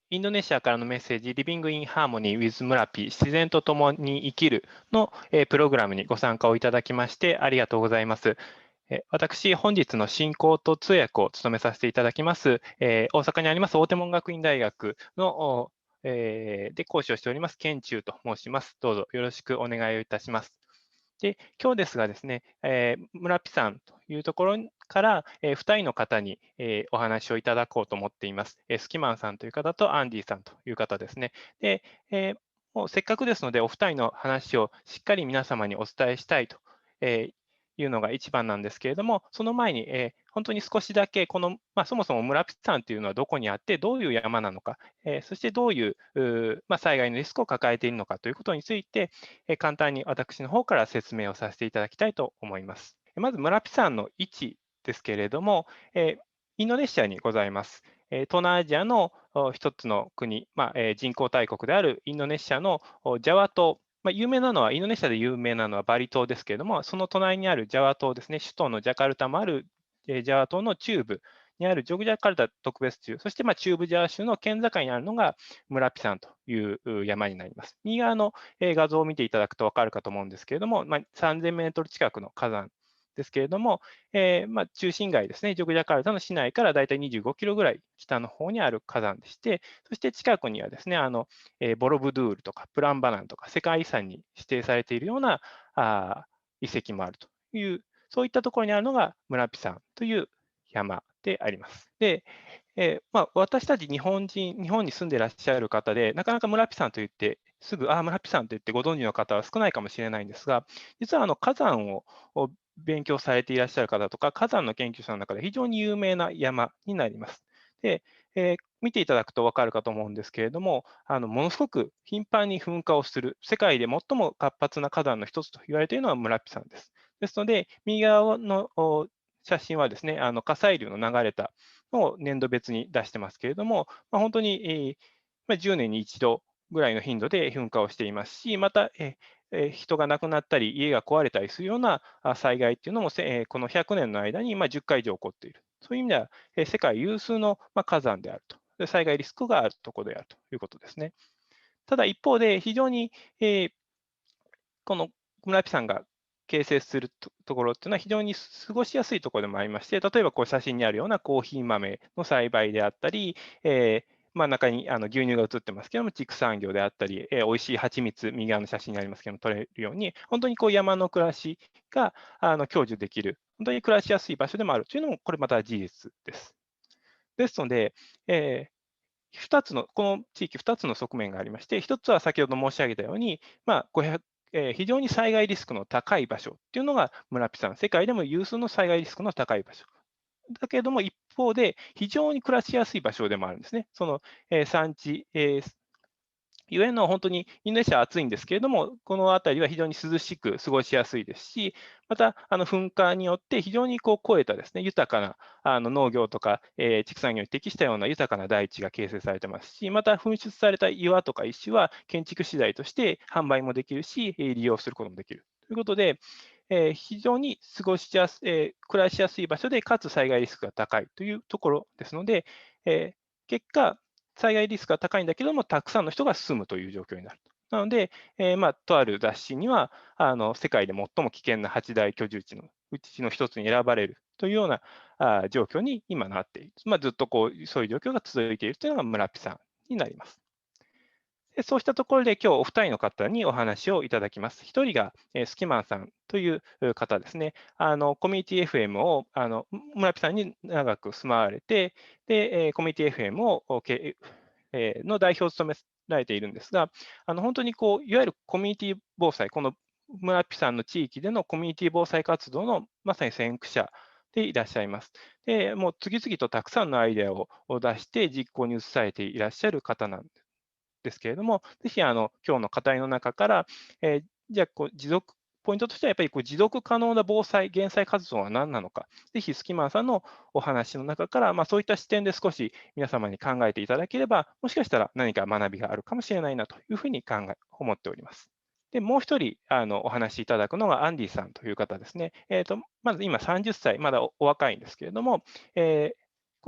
インドネシアからのメッセージ、Living in Harmony with 村 P 自然と共に生きるのプログラムにご参加をいただきましてありがとうございます。私、本日の進行と通訳を務めさせていただきます、大阪にあります大手門学院大学ので講師をしております、健中と申します。どうぞよろしくお願いをいたします。で、今日ですがですね、村ピさんというところから、2人の方に、お話をいただこうと思っています。スキマンさんという方とアンディさんという方ですね。で、もうせっかくですので、お二人の話をしっかり皆様にお伝えしたいと、いうのが一番なんですけれども、その前に、本当に少しだけこの、そもそも村ピさんというのはどこにあって、どういう山なのか、そしてどういう災害のリスクを抱えているのかということについて、簡単に私の方から説明をさせていただきたいと思います。まず村ピさんの位置ですけれども、インドネシアにございます。東南アジアの一つの国、人口大国であるインドネシアのジャワ島、有名なのは、インドネシアで有名なのはバリ島ですけれども、その隣にあるジャワ島ですね、首都のジャカルタもあるジャワ島の中部にあるジョグジャカルタ特別州、そして中部ジャワ州の県境にあるのが村ピサンという山になります。右側の画像を見ていただくと分かるかと思うんですけれども、3000メートル近くの火山ですけれども、中心街ですね、ジョグジャカルタの市内からだいたい25キロぐらい北の方にある火山でして、そして近くにはですね、ボロブドゥールとかプランバナンとか世界遺産に指定されているような遺跡もあるという、そういったところにあるのが村ピ山という山であります。で、私たち日本人、日本に住んでいらっしゃる方で、なかなか村ピ山と言って、すぐ、村ピ山と言ってご存知の方は少ないかもしれないんですが、実は火山を勉強されていらっしゃる方とか、火山の研究者の中で非常に有名な山になります。で、見ていただくと分かるかと思うんですけれども、ものすごく頻繁に噴火をする、世界で最も活発な火山の一つと言われているのは村ピ山です。ですので、右側の写真はですね、火砕流の流れたのを年度別に出してますけれども、本当に、10年に一度ぐらいの頻度で噴火をしていますし、また、人が亡くなったり、家が壊れたりするような災害っていうのも、この100年の間に10回以上起こっている。そういう意味では、世界有数の火山であると。で災害リスクがあるところであるということですね。ただ一方で、非常に、この村木さんが形成するところっていうのは非常に過ごしやすいところでもありまして、例えば写真にあるようなコーヒー豆の栽培であったり、真ん中に牛乳が映ってますけども、畜産業であったり、美味しい蜂蜜、右側の写真にありますけども、取れるように、本当に山の暮らしが享受できる、本当に暮らしやすい場所でもあるというのも、これまた事実です。ですので、この地域2つの側面がありまして、1つは先ほど申し上げたように、非常に災害リスクの高い場所っていうのが村ピさん、世界でも有数の災害リスクの高い場所。だけれども、一方で非常に暮らしやすい場所でもあるんですね。その、産地、ゆえの本当にインドネシアは暑いんですけれども、この辺りは非常に涼しく過ごしやすいですし、また噴火によって非常に肥えたですね、豊かな農業とか、畜産業に適したような豊かな大地が形成されてますし、また噴出された岩とか石は建築資材として販売もできるし、利用することもできる。ということで、非常に過ごしやす、暮らしやすい場所で、かつ災害リスクが高いというところですので、結果、災害リスクが高いんだけども、たくさんの人が住むという状況になると。なので、とある雑誌には、世界で最も危険な8大居住地のうちの一つに選ばれるというような状況に今なっている。ずっとそういう状況が続いているというのが村ピさんになります。でそうしたところで今日お二人の方にお話をいただきます。一人が、スキマンさんという方ですね。コミュニティ FM を村ピさんに長く住まわれて、で、コミュニティ FM をの代表を務められているんですが、本当にいわゆるコミュニティ防災、この村ピさんの地域でのコミュニティ防災活動のまさに先駆者でいらっしゃいます。で、もう次々とたくさんのアイデアを出して実行に移されていらっしゃる方なんですけれども、ぜひ今日の課題の中から、じゃあポイントとしてはやっぱり持続可能な防災・減災活動は何なのか、ぜひスキマンさんのお話の中から、そういった視点で少し皆様に考えていただければ、もしかしたら何か学びがあるかもしれないなというふうに思っております。で、もう一人お話しいただくのがアンディさんという方ですね。まず今30歳、まだお若いんですけれども、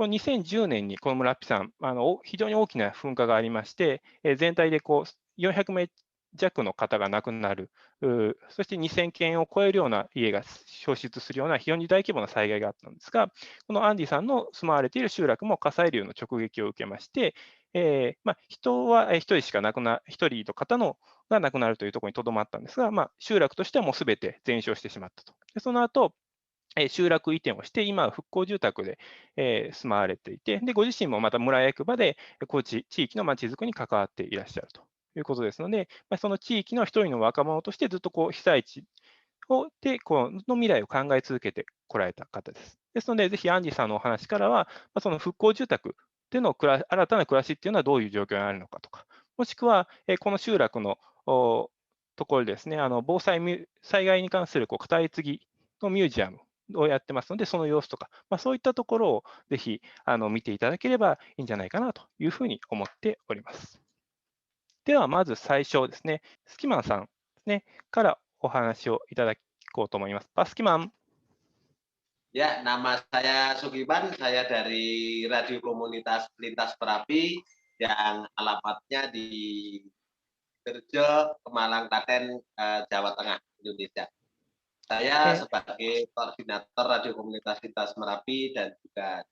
この2010年にこの村ピさん、非常に大きな噴火がありまして、全体で400名弱の方が亡くなる、そして2000件を超えるような家が焼失するような非常に大規模な災害があったんですが、このアンディさんの住まわれている集落も火砕流の直撃を受けまして、人は1人しか1人の方が亡くなるというところにとどまったんですが、集落としてはもうすべて全焼してしまったと。でその後集落移転をして、今は復興住宅で、住まわれていて、でご自身もまた村役場で、地域のまちづくりに関わっていらっしゃるということですので、その地域の一人の若者としてずっと被災地の未来を考え続けてこられた方です。ですので、ぜひアンジーさんのお話からは、その復興住宅での新たな暮らしっていうのはどういう状況にあるのかとか、もしくは、この集落のところでですね、災害に関する語り継ぎのミュージアムをやってますので、その様子とか、そういったところをぜひ見ていただければいいんじゃないかなというふうに思っております。では、まず最初ですね、スキマンさんですね、からお話をいただこうと思います。Pak Skiman. Ya, nama saya Sugiman, saya dari Radio Komunitas Lintas Merapi yang alamatnya di Gerjo, Pemalang, Klaten, Jawa Tengah, Indonesia. Saya sebagai koordinator Radio Komunitas Lintas Merapi dan juga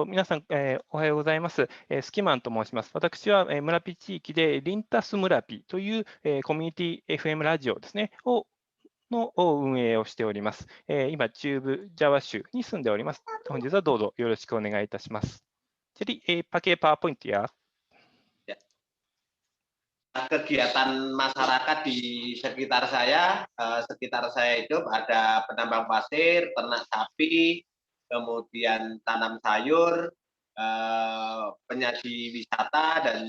皆さん、おはようございます。スキマンと申します。私は、村ピ地域でリンタス村ピという、コミュニティ FM ラジオですね、の運営をしております。今、中部ジャワ州に住んでおります。本日はどうぞよろしくお願いいたします。Jadi, pakai PowerPoint ya. Kegiatan masyarakat di sekitar saya hidup ada penambang pasir, ternak sapi, kemudian tanam sayur, penyaji wisata, dan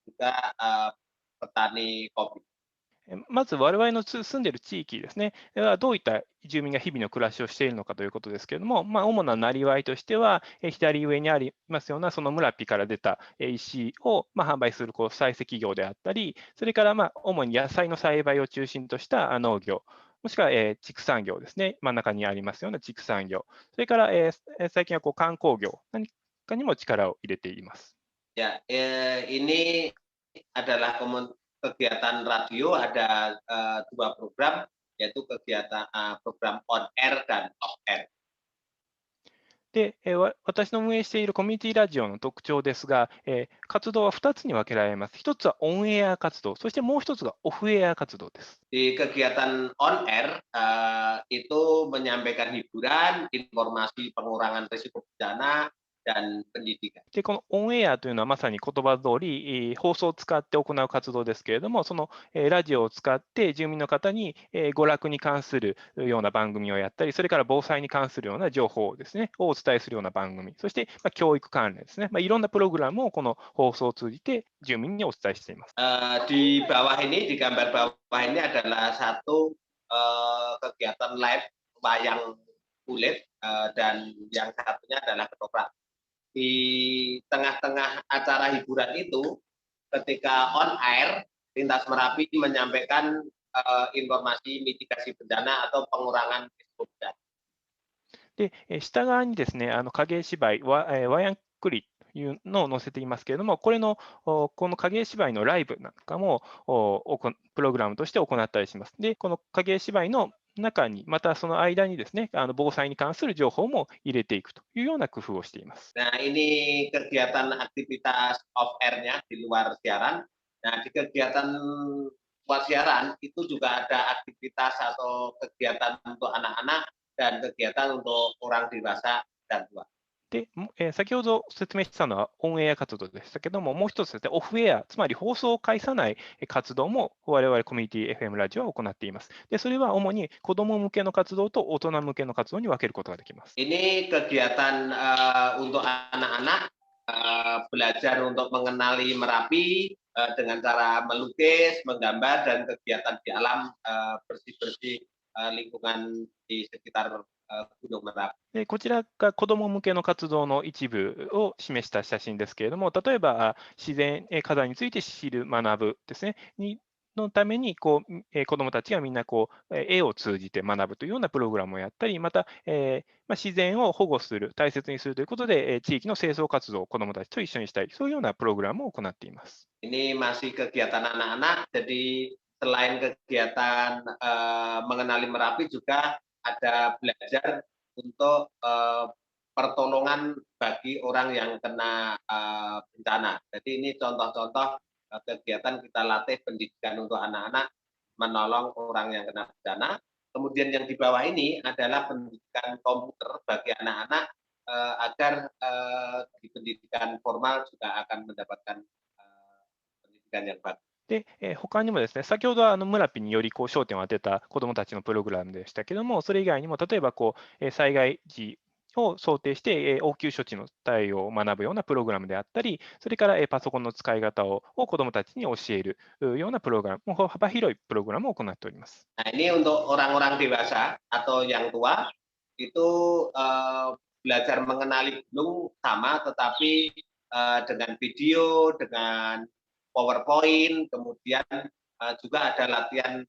juga petani kopi. まず我々の住んでいる地域ですね、はどういった住民が日々の暮らしをしているのかということですけれども、主ななりわいとしては、左上にありますような、その村ピから出た石を販売する採石業であったり、それから主に野菜の栽培を中心とした農業、もしくは畜産業ですね、真ん中にありますような畜産業、それから最近は観光業何かにも力を入れています。Ya, ini adalah kegiatan radio, ada 2 program, yaitu kegiatan program on air dan off air. で、私の運営しているコミュニティラジオの特徴ですが、活動は2つに分けられます。1つはオンエア活動、そしてもう1つがオフエア活動です。Di kegiatan on air itu menyampaikan hiburan, informasi pengurangan risiko bencana, dan pendidikan. で、このオンエアというのはまさに言葉通り、放送を使って行う活動ですけれども、そのラジオを使って住民の方に娯楽に関するような番組をやったり、それから防災に関するような情報ですね、をお伝えするような番組、そして教育関連ですね、いろんなプログラムをこの放送を通じて住民にお伝えしています。Di bawah ini, di gambar bawah ini adalah satu kegiatan live wayang kulit dan yang satunya adalah ketoprak. Di tengah-tengah acara hiburan itu, ketika on air, Lintas Merapi menyampaikan informasi mitigasi bencana atau pengurangan risiko bencana. で、下側にですね、影絵芝居、ワヤンクリというのを載せていますけれども、この影絵芝居のライブなんかもプログラムとして行ったりします。で、この影絵芝居の中に、またその間にですね、防災に関する情報も入れていくというような工夫をしています。Nah, ini kegiatan aktivitas off air-nya di luar siaran. Nah, di kegiatan luar siaran itu juga ada aktivitas atau kegiatan untuk anak-anak dan kegiatan untuk orang dewasa dan tua. で、先ほど説明したのはオンエア活動でしたけども、もう一つですね、オフエア、つまり放送を介さない活動も我々コミュニティ FM ラジオは行っています。で、それは主に子ども向けの活動と大人向けの活動に分けることができます。Ini kegiatan untuk anak-anak belajar untuk mengenali Merapi dengan cara melukis, menggambar, dan kegiatan di alam bersih-bersih lingkungan di sekitar Gunung Merapi. でこちらが子ども向けの活動の一部を示した写真ですけれども、例えば自然、火山について知る、学ぶですね、にのために、子どもたちがみんな絵を通じて学ぶというようなプログラムをやったり、また、自然を保護する、大切にするということで、地域の清掃活動を子どもたちと一緒にしたり、そういうようなプログラムを行っています。Ini masih kegiatan anak-anak, jadi selain kegiatan mengenali Merapi juga ada belajar untuk pertolongan bagi orang yang kena bencana. Jadi ini contoh-contoh kegiatan kita latih pendidikan untuk anak-anak menolong orang yang kena bencana. Kemudian yang di bawah ini adalah pendidikan komputer bagi anak-anak agar di pendidikan formal juga akan mendapatkan pendidikan yang bagus. で、他にもですね、先ほどは村ピにより焦点を当てた子どもたちのプログラムでしたけども、それ以外にも例えば災害時を想定して、応急処置の対応を学ぶようなプログラムであったり、それから、パソコンの使い方を子どもたちに教えるようなプログラム、もう幅広いプログラムを行っております。Nah, ini untuk orang-orang dewasa atau yang tua itu belajar mengenali gunung sama, tetapi dengan video, dengan PowerPoint, kemudian juga ada latihan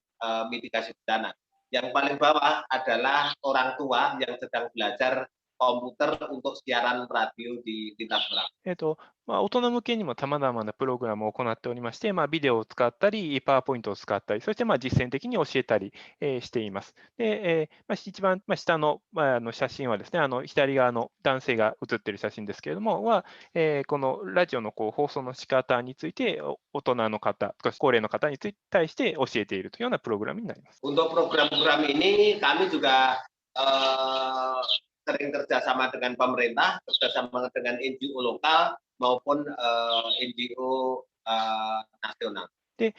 mitigasi bencana. Yang paling bawah adalah orang tua yang sedang belajar komputer untuk siaran radio di lintas Merapi. 大人向けにも様々なプログラムを行っておりまして、ビデオを使ったり、パワーポイントを使ったり、そして実践的に教えたり、しています。で、一番、下の、写真はですね、左側の男性が写っている写真ですけれども、このラジオの放送の仕方について、大人の方、少し高齢の方に対して教えているというようなプログラムになります。Untuk program-program ini kami juga sering kerjasama dengan pemerintah, kerjasama dengan NGO lokal maupun NGO nasional. で、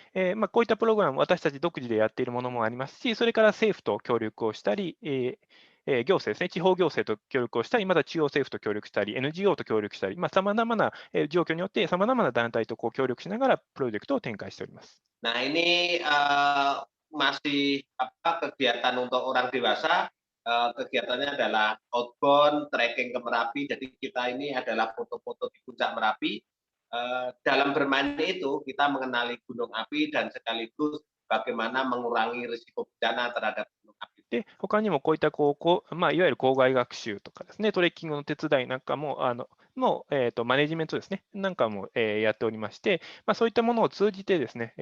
こういったプログラム、私たち独自でやっているものもありますし、それから政府と協力をしたり、行政ですね、地方行政と協力をしたり、また中央政府と協力したり、NGO と協力したり、さまざまな状況によって、さまざまな団体と協力しながら、プロジェクトを展開しております。Nah, ini masih kegiatan untuk orang dewasa. Kegiatannya adalah outbound trekking ke Merapi. Jadi kita ini adalah foto-foto di puncak Merapi. Dalam bermain itu kita mengenali gunung api dan sekaligus bagaimana mengurangi risiko bencana terhadap gunung api. で、他にもこういったいわゆる校外学習とかですね、トレッキングの手伝いなんかも、マネジメントですね、なんかも、やっておりまして、そういったものを通じてですね、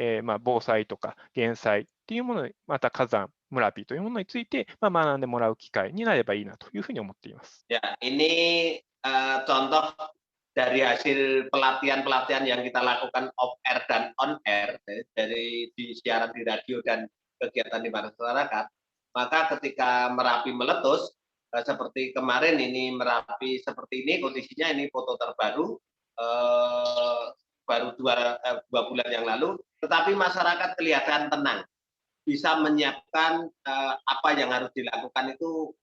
防災とか減災っていうもの、また火山、村ピというものについて、学んでもらう機会になればいいなというふうに思っています。Ya, ini contoh dari hasil pelatihan-pelatihan yang kita lakukan off air dan on air dari di siaran di radio dan kegiatan di masyarakat, maka ketika Merapi meletus seperti kemarin ini Merapi seperti ini kondisinya, ini foto terbaru baru dua bulan yang lalu, tetapi masyarakat kelihatan tenang, bisa menyiapkan apa yang harus dilakukan itu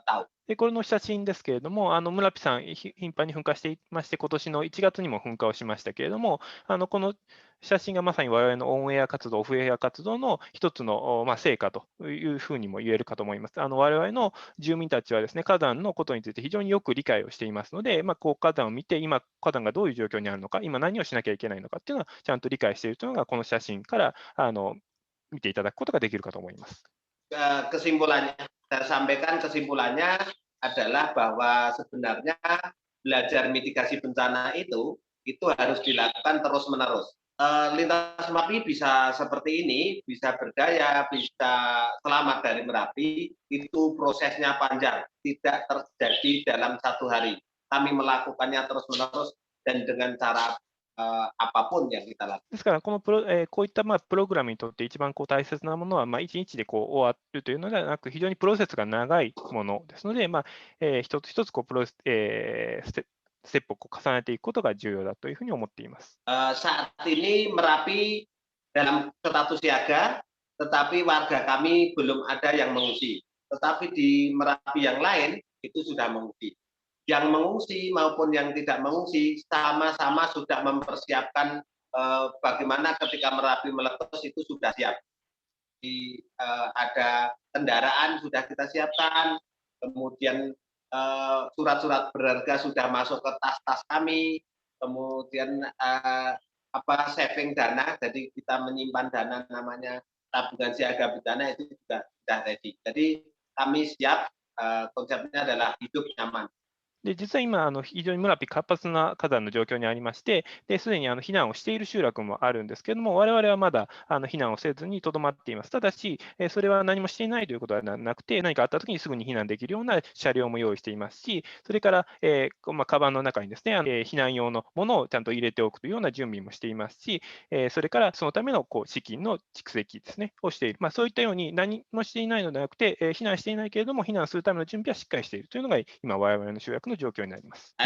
tahu. で、これの写真ですけれども、村ピさん、頻繁に噴火していまして、今年の1月にも噴火をしましたけれども、この写真がまさに我々のオンエア活動、オフエア活動の一つの、成果というふうにも言えるかと思います。我々の住民たちはですね、火山のことについて非常によく理解をしていますので、火山を見て、今、火山がどういう状況にあるのか、今何をしなきゃいけないのかっていうのは、ちゃんと理解しているというのが、この写真から見ていただくことができるかと思います。Kesimpulannya, saya sampaikan kesimpulannya adalah bahwa sebenarnya belajar mitigasi bencana itu harus dilakukan terus-menerus. Lintas Merapi bisa seperti ini, bisa berdaya, bisa selamat dari Merapi, itu prosesnya panjang, tidak terjadi dalam satu hari. Kami melakukannya terus-menerus dan dengan cara apapun yang kita lakukan. ですから、こういったプログラムにとって一番大切なものは、1日で終わるというのではなく、非常にプロセスが長いものですので、一つ一つステップを重ねていくことが重要だというふうに思っています。Saat ini Merapi dalam status siaga, tetapi warga kami belum ada yang mengungsi. Tetapi di Merapi yang lain itu sudah mengungsi. Yang mengungsi maupun yang tidak mengungsi sama-sama sudah mempersiapkan bagaimana ketika Merapi meletus itu sudah siap. Ada kendaraan sudah kita siapkan, kemudian surat-surat berharga sudah masuk ke tas-tas kami, kemudian saving dana, jadi kita menyimpan dana namanya tabungan siaga bencana itu juga sudah ready. Jadi kami siap, konsepnya adalah hidup nyaman. で、実は今、非常に村ピ活発な火山の状況にありまして、すでに避難をしている集落もあるんですけれども、我々はまだ避難をせずにとどまっています。ただし、それは何もしていないということはなくて、何かあったときにすぐに避難できるような車両も用意していますし、それから、カバンの中にですね、避難用のものをちゃんと入れておくというような準備もしていますし、それからそのための資金の蓄積ですね、をしている。そういったように何もしていないのではなくて、避難していないけれども、避難するための準備はしっかりしているというのが、今、我々の集落の状況になります。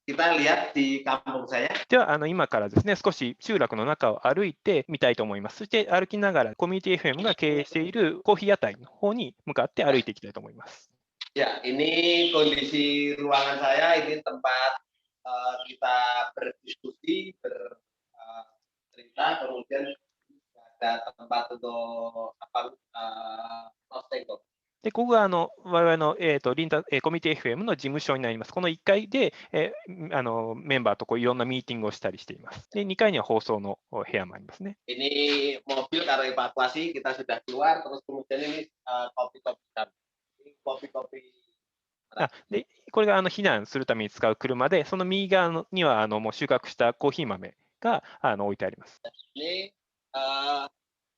Kita lihat di kampung saya. では、今からですね、少し集落の中を歩いてみたいと思います。そして歩きながら、コミュニティ FM が経営しているコーヒー屋台の方に向かって歩いていきたいと思います。Ya, ini kondisi ruangan saya, ini tempat kita berdiskusi, bercerita, kemudian ada tempat untuk roasting. で、ここが我々の、コミュニティ FM の事務所になります。この1階で、メンバーといろんなミーティングをしたりしています。で、2階には放送の部屋もありますね。Ini mobil karena evakuasi kita sudah keluar, terus kemudian ini kopi-kopi. で、これが避難するために使う車で、その右側にはもう収穫したコーヒー豆が置いてあります。Ini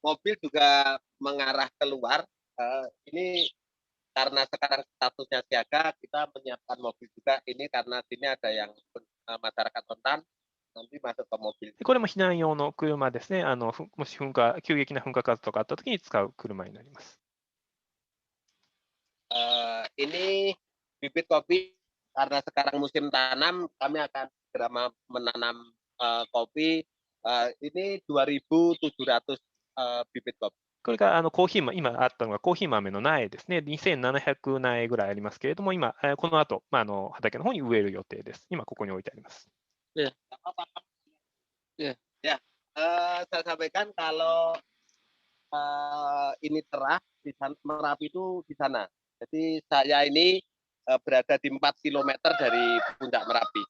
mobil juga mengarah keluar. Ini karena sekarang statusnya siaga, kita menyiapkan mobil juga. Ini karena sini ada yang masyarakat rentan, nanti masuk ke mobil. これも避難用の車ですね。もし急激な噴火活動があったときに使う車になります。Ini bibit kopi, karena sekarang musim tanam, kami akan segera menanam kopi. Ini 2.700 bibit kopi. これがコーヒー豆、今あったのがコーヒー豆の苗ですね。2700苗ぐらいありますけれども、今、この後、畑の方に植える予定です。今、ここに置いてあります。Ya, saya sampaikan kalau ini terah di sana, Merapi itu di sana. Jadi saya ini berada di 4 km dari puncak Merapi.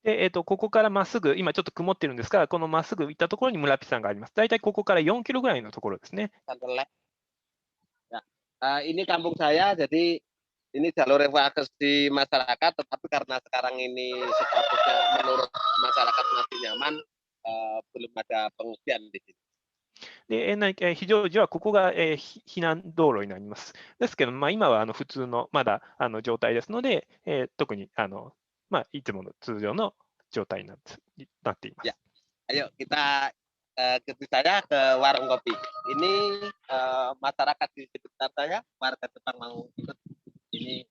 で、ここからまっすぐ、今ちょっと曇ってるんですが、このまっすぐ行ったところに村ピさんがあります。大体ここから4キロぐらいのところですね。Ini kampung saya, jadi ini jalur evakuasi masyarakat, tetapi karena sekarang ini statusnya menurut masyarakat masih nyaman, belum ada pengungsian di sini. で、非常時はここが、避難道路になります。ですけど、今は普通のまだ状態ですので、特にいつもの通常の状態になっています。Ya, ayo kita ikuti saya ke warung kopi. Ini masyarakat di sekitar saya, warga Jepang mau ikut. Ini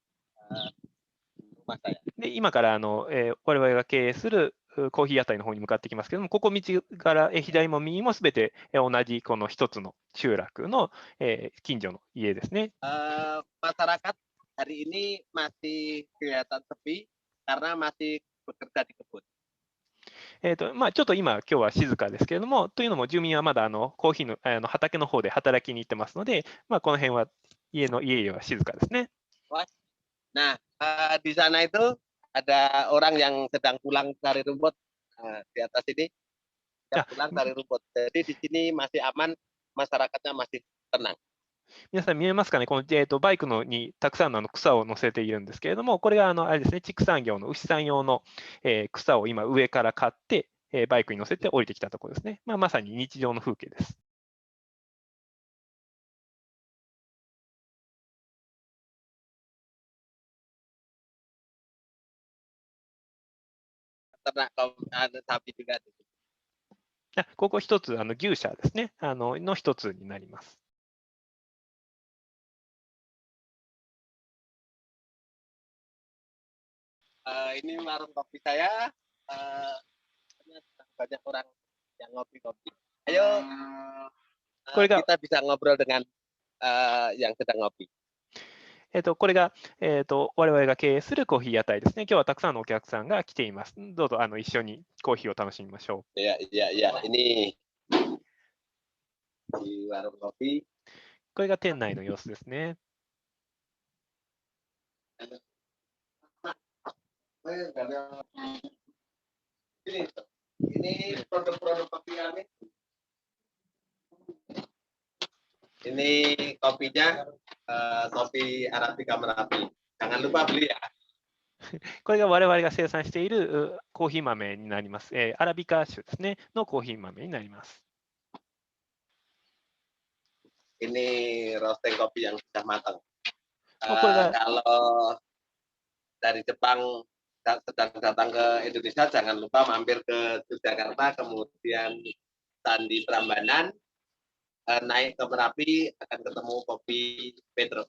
rumah saya. で、今から我々が経営するコーヒー屋台の方に向かってきますけども、ここ道から左も右もすべて同じこの一つの集落の近所の家ですね。Masyarakat hari ini masih kelihatan sepi karena masih bekerja di kebun. ちょっと今日は静かですけれども、というのも住民はまだコーヒーの畑の方で働きに行ってますので、この辺は家々は静かですね。Nah, di sana itu ada orang yang sedang pulang cari rumput di atas ini, pulang cari rumput. Jadi di sini masih aman, masyarakatnya masih tenang. 皆さん見えますかね、この、バイクにたくさんの草を乗せているんですけれども、これがあれですね、畜産業の牛さん用の、草を今上から買って、バイクに乗せて降りてきたところですね。まさに日常の風景です。ここ一つ牛舎ですね、の一つになります。Ini warung kopi saya, banyak orang yang ngopi-ngopi. Ayo, kita bisa ngobrol dengan yang sedang ngopi. これが、我々が経営するコーヒー屋台ですね。今日はたくさんのお客さんが来ています。どうぞ一緒にコーヒーを楽しみましょう。いや、ini di warung kopi. これが店内の様子ですね。Ini Ini produk-produk kopi kami. Ini kopinya kopi Arabica Merapi. Jangan lupa beli ya. これが我々が生産しているコーヒー豆になります。アラビカ種ですね、のコーヒー豆になります。Ini roasting kopi yang sudah matang. これが Kalau dari Jepang sedang datang ke Indonesia, jangan lupa mampir ke Yogyakarta, kemudian Candi Prambanan, naik ke Merapi, akan ketemu kopi Petro.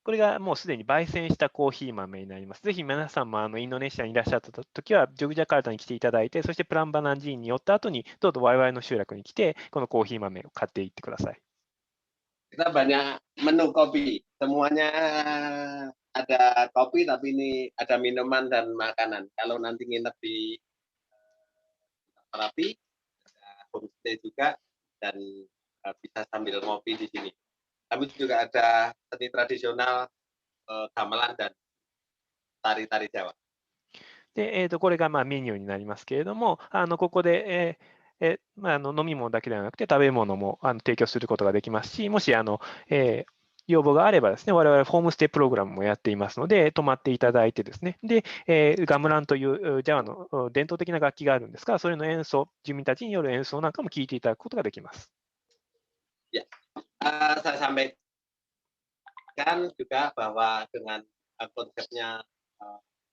これがもうすでに焙煎したコーヒー豆になります。ぜひ皆さんもインドネシアにいらっしゃったときは、ジョグジャカルタに来ていただいて、そしてプランバナン寺院に寄った後に、どうぞ我々の集落に来て、このコーヒー豆を買っていってください。Kita banyak menu kopi, semuanya ada kopi, tapi ini ada minuman dan makanan. Kalau nanti nginep di Merapi, ada homestay juga, dan bisa sambil ngopi di sini. Kami juga ada seni tradisional gamelan dan tari-tari Jawa. で、これがメニューになりますけれども、ここで、飲み物だけではなくて食べ物も提供することができますし、もし要望があればですね、我々ホームステイプログラムもやっていますので、泊まっていただいてですね、で、ガムランというジャワの伝統的な楽器があるんですが、それの演奏、住民たちによる演奏なんかも聞いていただくことができます。Ya, saya sampaikan juga bahwa dengan konsepnya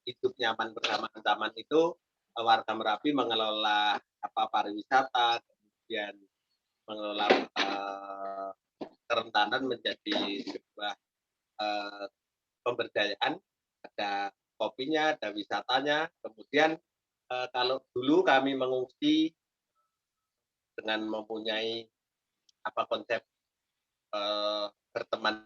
hidup nyaman bersama ancaman itu, warga Merapi mengelola pariwisata, kemudian mengelola kerentanan menjadi sebuah pemberdayaan. Ada kopinya, ada wisatanya. Kemudian kalau dulu kami mengungsi dengan mempunyai konsep berteman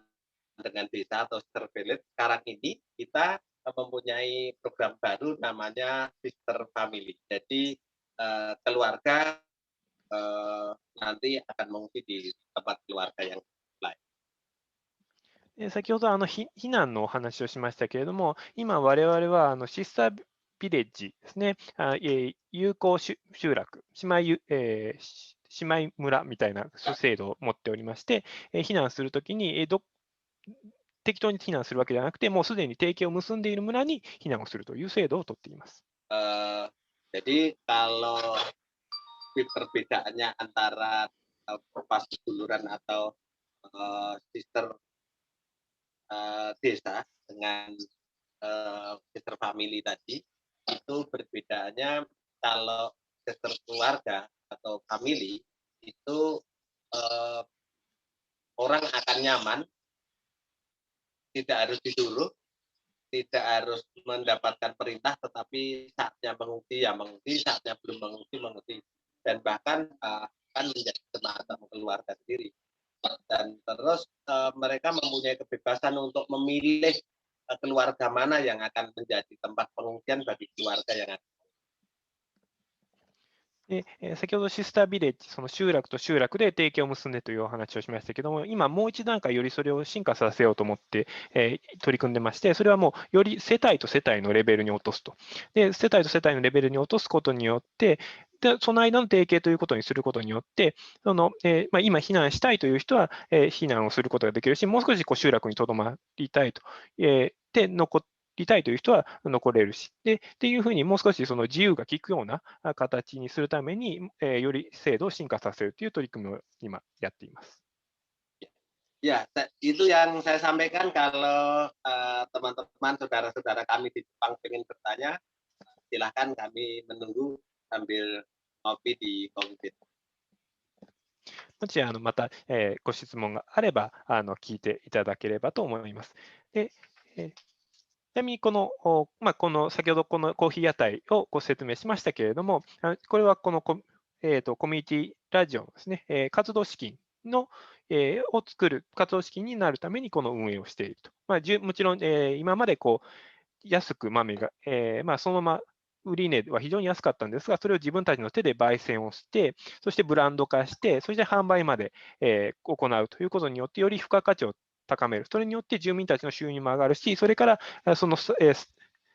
dengan desa atau sister village, sekarang ini kita mempunyai program baru namanya Sister Family. Jadi keluarga nanti akan mengungsi di tempat keluarga yang lain. 先ほど避難のお話をしましたけれども、今我々はシスタービレッジですね、友好集落、姉妹村みたいな制度を持っておりまして、避難するときに適当に避難するわけではなくて、もうすでに提携を結んでいる村に避難をするという制度をとっています。Jadi kalau perbedaannya antara pas duluran atau sister desa dengan sister family tadi, itu perbedaannya kalau sister keluarga atau family itu orang akan nyaman, tidak harus disuruh, tidak harus mendapatkan perintah, tetapi saatnya mengungsi ya mengungsi, saatnya belum mengungsi, dan bahkan akan menjadi semacam keluarga sendiri. Dan terus mereka mempunyai kebebasan untuk memilih keluarga mana yang akan menjadi tempat pengungsian bagi keluarga yang ada. で先ほどシスタービレッジ、その集落と集落で提携を結んでというお話をしましたけども、今もう一段階よりそれを進化させようと思って、取り組んでまして、それはもうより世帯と世帯のレベルに落とすと。で、世帯と世帯のレベルに落とすことによって、でその間の提携ということにすることによって、今避難したいという人は、避難をすることができるし、もう少し集落にとどまりたいと、で残りたいという人は残れるし、っていうふうにもう少しその自由が利くような形にするために、より制度を進化させるという取り組みを今やっています。Ya, itu yang saya sampaikan. Kalau teman-teman, saudara-saudara kami di Jepang ingin bertanya, silahkan kami menunggu sambil ngopi di Komite. もしまた、ご質問があれば聞いていただければと思います。でちなみにこの先ほどこのコーヒー屋台をご説明しましたけれども、これはこのコミュニティラジオのですね、活動資金を作る活動資金になるためにこの運営をしていると。もちろん、今まで安く豆が、そのまま売値は非常に安かったんですが、それを自分たちの手で焙煎をして、そしてブランド化して、そして販売まで、行うということによって、より付加価値を高める。それによって住民たちの収入も上がるし、それからその、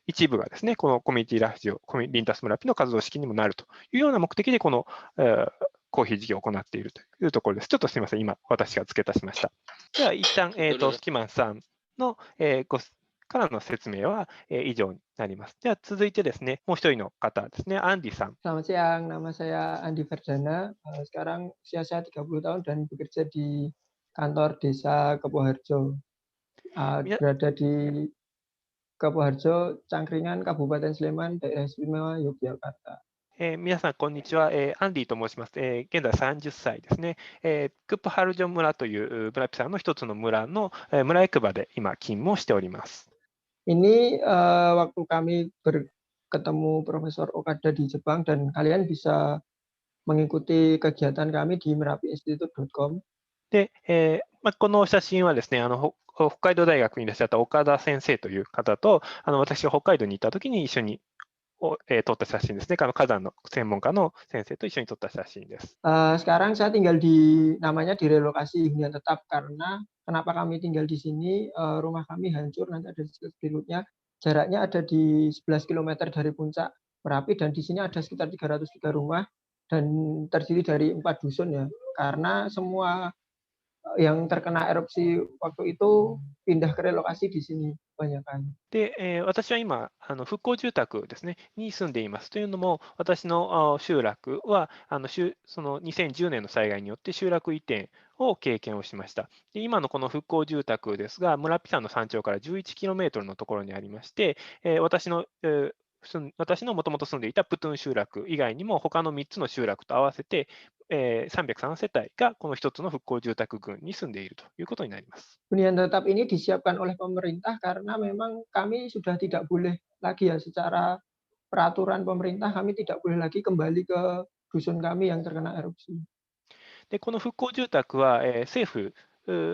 一部がですね、このコミュニティラジオ、リンタス村ピの活動資金にもなるというような目的で、この、コーヒー事業を行っているというところです。ちょっとすみません、今、私が付け足しました。では、一旦、スキマンさんの、からの説明は、以上になります。では、続いてですね、もう一人の方ですね、アンディさん。Selamat siang, nama saya Andi Ferdana. Sekarang usia saya 30 tahun dan bekerja di kantor desa Kepoharjo. Berada di Kepoharjo, Cangkringan, Kabupaten Sleman, Daerah Istimewa Yogyakarta. 皆さん、こんにちは。アンディと申します。現在30歳ですね。クップハルジョ村という村ピさんの一つの村の村役場で今、勤務をしております。Ini waktu kami berketemu Profesor Okada di Jepang dan kalian bisa mengikuti kegiatan kami di merapiinstitute.com. で、この写真はですね、北海道大学にいらっしゃった岡田先生という方と、私が北海道に行った時に一緒に撮った写真ですね。火山の専門家の先生と一緒に撮った写真です。Sekarang saya tinggal di namanya direlokasi hunian tetap karena kenapa kami tinggal di sini, rumah kami hancur, nanti ada berikutnya. Jaraknya ada di 11 km dari puncak Merapi dan di sini ada sekitar 303 rumah dan terdiri dari 4 dusun ya. Karena semua yang terkena erupsi waktu itu pindah ke relokasi di sini kebanyakan. で、私は今、復興住宅ですね、に住んでいます。というのも、私の集落は、その2010年の災害によって集落移転を経験をしました。で今のこの復興住宅ですが、村ピ山の山頂から 11km のところにありまして、私のもともと住んでいたプトゥン集落以外にも、他の3つの集落と合わせて、303世帯がこの一つの復興住宅群に住んでいるということになります。Hunian tetap ini disiapkan oleh pemerintah karena memang kami sudah tidak boleh lagi ya secara peraturan pemerintah kami tidak boleh lagi kembali ke dusun kami yang terkena erupsi. でこの復興住宅は、政府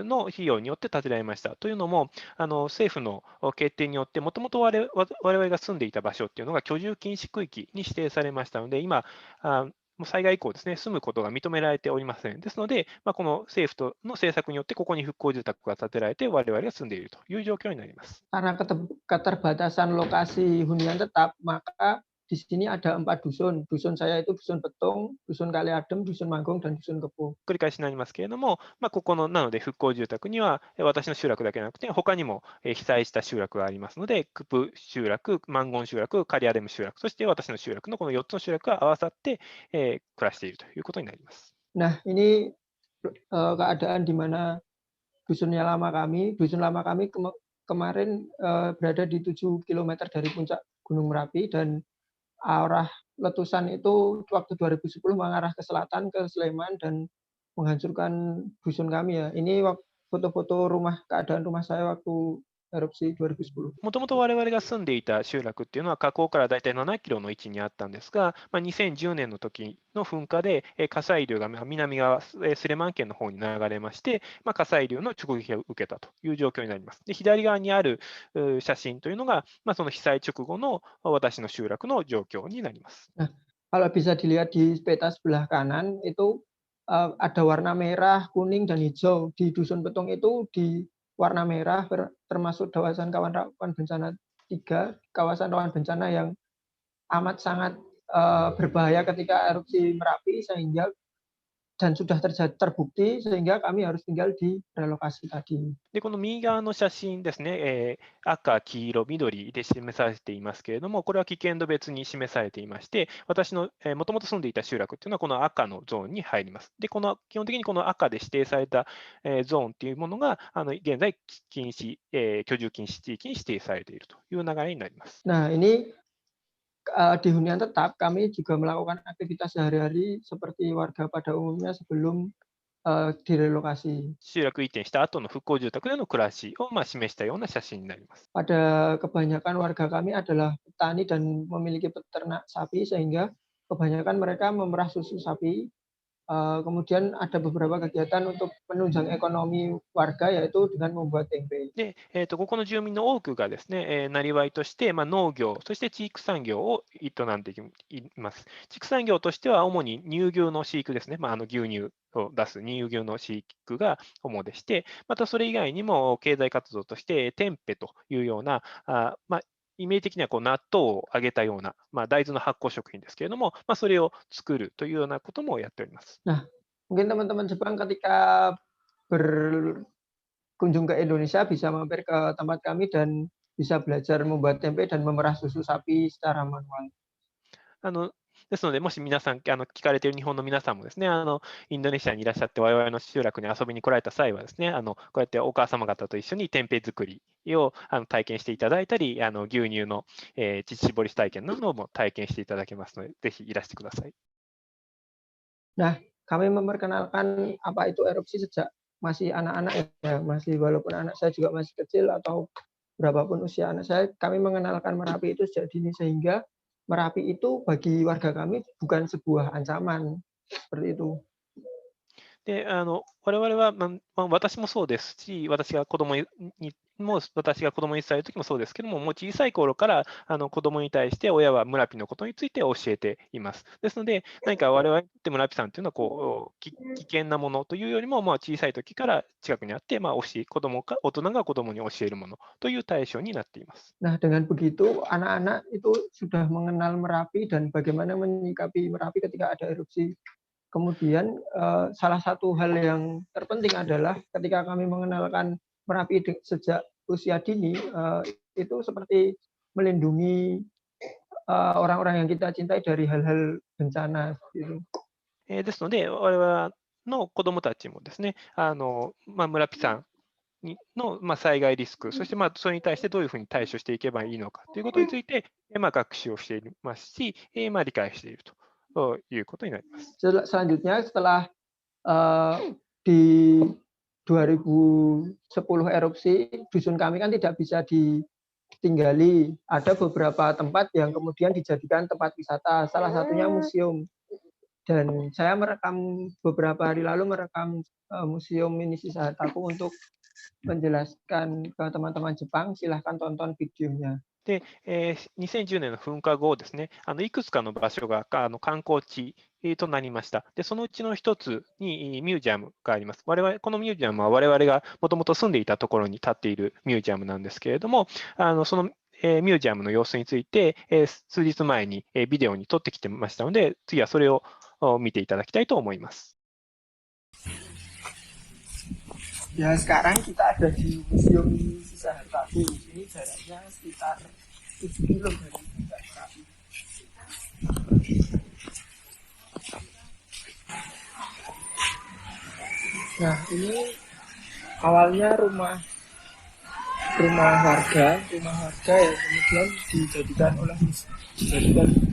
の費用によって建てられました。というのも、政府の決定によって、もともと我々が住んでいた場所っていうのが居住禁止区域に指定されましたので、今、もう災害以降ですね、住むことが認められておりません。ですので、この政府の政策によって、ここに復興住宅が建てられて、我々が住んでいるという状況になります。Karena keterbatasan lokasi hunian tetap, maka di sini ada 4 dusun. Dusun saya itu dusun Petung, dusun Kaliadem, dusun Manggung, dan dusun Kepo. 繰り返しになりますけれども、ここのなので復興住宅には私の集落だけでなくて、他にも被災した集落がありますので、クプ集落、マンゴン集落、カリアデム集落、そして私の集落のこの4つの集落が合わさって、暮らしているということになります。Nah, ini keadaan di mana dusun lama kami kemarin berada di 7 km dari puncak Gunung Merapi dan arah letusan itu waktu 2010 mengarah ke selatan ke Sleman dan menghancurkan dusun kami ya. Ini foto-foto keadaan rumah saya waktu erupsi 2010. もともと我々が住んでいた集落っていうのは、火口からだいたい7キロの位置にあったんですが、2010年の時の噴火で、火砕流が南側、スレマン県の方に流れまして、火砕流の直撃を受けたという状況になります。で左側にある写真というのが、その被災直後の私の集落の状況になります。Nah, kalau bisa dilihat di peta sebelah kanan itu ada warna merah, kuning, dan hijau. Di Dusun Petung itu di warna merah termasuk kawasan rawan bencana 3, kawasan rawan bencana yang amat sangat berbahaya ketika erupsi Merapi sehingga dan sudah terbukti sehingga kami harus tinggal di relokasi tadi. でこの右側の写真ですね、赤、黄色、緑で示されていますけれども、これは危険度別に示されていまして、私のもともと住んでいた集落というのはこの赤のゾーンに入ります。で、基本的にこの赤で指定されたゾーンというものが現在居住禁止地域に指定されているという流れになります。Nah, ini di hunian tetap kami juga melakukan aktivitas sehari-hari seperti warga pada umumnya sebelum direlokasi. 集落移転した後の復興住宅での暮らしを示したような写真になります。Pada kebanyakan warga kami adalah petani dan memiliki peternak sapi sehingga kebanyakan mereka memerah susu sapi. Kemudian ada beberapa kegiatan untuk penunjang ekonomi warga yaitu dengan membuat tempe. で、ここの住民の多くがですね、なりわいとして、農業、そして畜産業を営んでいます。畜産業としては主に乳牛の飼育ですね、牛乳を出す乳牛の飼育が主でして、またそれ以外にも経済活動としてテンペというようなイメージ的にはこう納豆を揚げたような、大豆の発酵食品ですけれども、それを作るというようなこともやっております。Nah, mungkin teman-teman Jepang ketika berkunjung ke Indonesia bisa mampir ke tempat kami dan bisa belajar membuat tempe dan memerah susu sapi secara manual. ですので、もし皆さん、聞かれている日本の皆さんもですね、インドネシアにいらっしゃって、我々の集落に遊びに来られた際はですね、こうやってお母様方と一緒に天平作りを体験していただいたり、牛乳の、乳搾り体験なども体験していただけますので、ぜひいらしてください。Nah, kami memperkenalkan apa itu erupsi sejak masih anak-anak ya, masih walaupun anak saya juga masih kecil atau berapapun usia anak saya, kami mengenalkan Merapi itu sejak dini sehingga Merapi itu bagi warga kami bukan sebuah ancaman seperti itu. で、我々は、私もそうですし、私が子供に1歳の時もそうですけども、もう小さい頃から子供に対して親は村ピのことについて教えています。ですので、何か我々にとって村ピさんというのは危険なものというよりも、小さい時から近くにあって、大人が子供に教えるものという対象になっています。Nah, dengan begitu anak-anak itu sudah mengenal Merapi dan bagaimana menyikapi Merapi ketika ada erupsi. Kemudian salah satu hal yang terpenting adalah ketika kami mengenalkan Merapi sejak usia dini, itu seperti melindungi orang-orang yang kita cintai dari hal-hal bencana gitu. ですので、我々の子どもたちもですね、村ピさんの災害リスク、そしてそれに対してどういうふうに対処していけばいいのかということについて、学習をしていますし、理解しているということになります。Selanjutnya setelah di 2010 erupsi, dusun kami kan tidak bisa ditinggali. Ada beberapa tempat yang kemudian dijadikan tempat wisata, salah satunya museum. Dan saya beberapa hari lalu merekam museum mini Sisahataku untuk menjelaskan ke teman-teman Jepang. Silahkan tonton videonya. で、2010年の噴火後ですね、いくつかの場所が観光地となりました。で、そのうちの一つにミュージアムがあります。このミュージアムは我々がもともと住んでいたところに立っているミュージアムなんですけれども、そのミュージアムの様子について、数日前にビデオに撮ってきてましたので、次はそれを見ていただきたいと思います。Ya, sekarang kita ada di Museum Sisahataku. Ini jaraknya sekitar 7 kilo dari Merapi. Nah, ini awalnya rumah warga yang kemudian dijadikan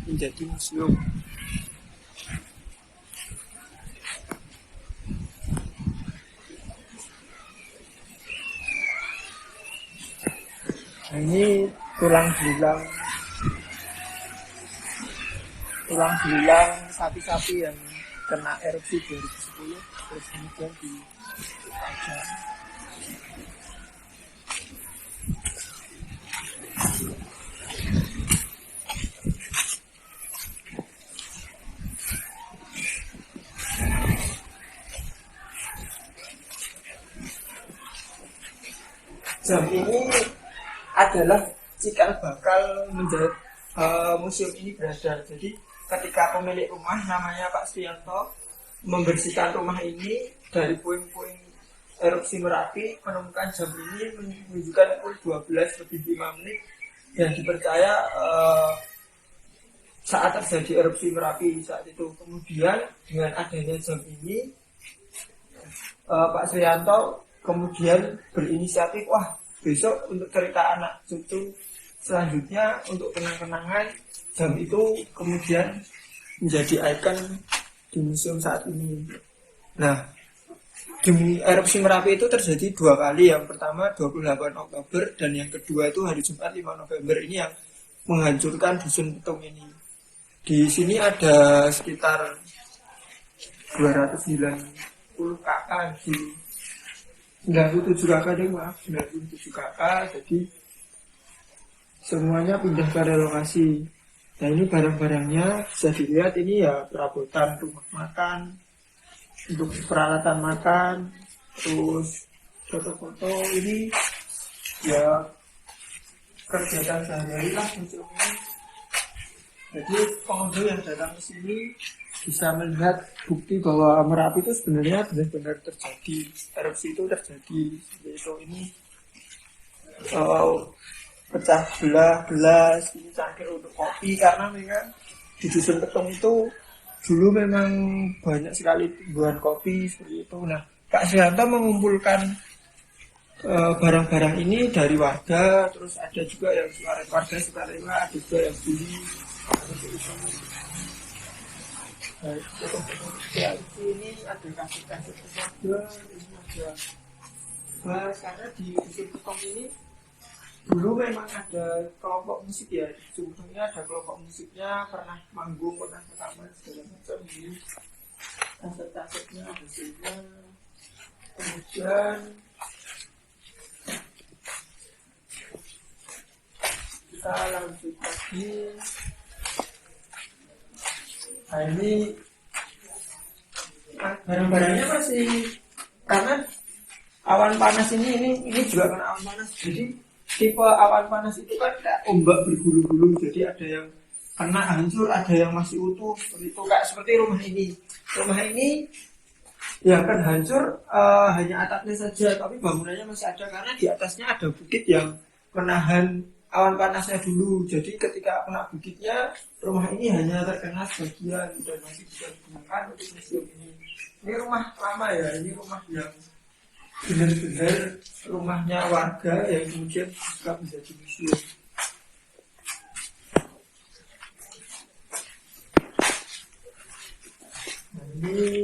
menjadi museum. Nah, ini tulang belulang sapi-sapi yang kena erupsi 2010 terus kemudian dipajang. Jam ini adalah cikal bakal menjadi museum ini berada. Jadi ketika pemilik rumah namanya Pak Suyanto membersihkan rumah ini dari puing-puing erupsi Merapi, menemukan jam ini menunjukkan pukul 12:05 dan dipercaya saat terjadi erupsi Merapi saat itu. Kemudian dengan adanya jam ini, Pak Suyanto kemudian berinisiatif, besok untuk cerita anak cucu selanjutnya untuk kenang-kenangan, jam itu kemudian menjadi ikon di museum saat ini. Nah, erupsi Merapi itu terjadi 2 kali. Yang pertama 28 Oktober dan yang kedua itu hari Jumat 5 November. Ini yang menghancurkan dusun Petung ini. Di sini ada sekitar 290 kakak di 97 kakak deh, 97 kakak. Jadi semuanya pindah ke relokasi. Nah, ini barang-barangnya bisa dilihat, ini ya perabotan rumah makan, untuk peralatan makan, terus foto-foto ini ya kegiatan sehari-hari lah museum ini. Jadi pengunjung yang datang ke sini bisa melihat bukti bahwa Merapi itu sebenarnya benar-benar terjadi, erupsi itu terjadi. Yaitu ini pecah belah gelas, ini cangkir untuk kopi, karena memang di Dusun Petung itu dulu memang banyak sekali tumbuhan kopi seperti itu. Nah, Pak Suyanto mengumpulkan barang-barang ini dari warga, terus ada juga yang warga sukarela, ada juga yang beli. Ya, ini ada kasih-kasih keluarga, ini ada bahas, karena di Dusun Petung ini dulu memang ada kelompok musik ya, sebetulnya ada kelompok musiknya, pernah manggung, pernah rekaman segala macam di kaset-kasetnya, hasilnya. Kemudian kita lanjut lagi. Nah ini barang-barangnya masih, karena awan panas ini juga kena awan panas, jadi tipe awan panas itu kan kayak ombak bergulung-gulung, jadi ada yang kena hancur, ada yang masih utuh seperti itu, kayak seperti rumah ini. Rumah ini ya kan hancur, hanya atapnya saja, tapi bangunannya masih ada karena di atasnya ada bukit yang menahan awan panasnya dulu. Jadi ketika kena bukitnya, rumah ini hanya terkena sebagian dan masih bisa digunakan untuk museum ini. Ini rumah lama ya, ini rumah yang benar-benar rumahnya warga yang kemudian juga menjadi museum. Nah, ini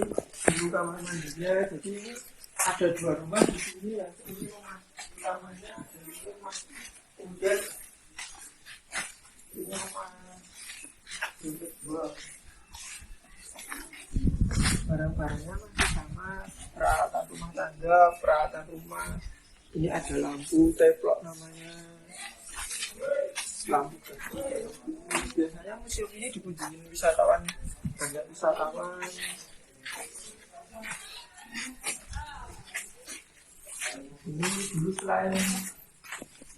dulu kamar mandinya, jadi ini ada dua rumah di sini ya. Ini rumah utamanya, ada di rumah, kemudian ini rumah yang kedua. Barang-barangnya masih sama, peralatan rumah tangga, peralatan rumah. Ini ada lampu teplok namanya, lampu kecil. Biasanya museum ini dikunjungi wisatawan, banyak wisatawan. Ini dulu selain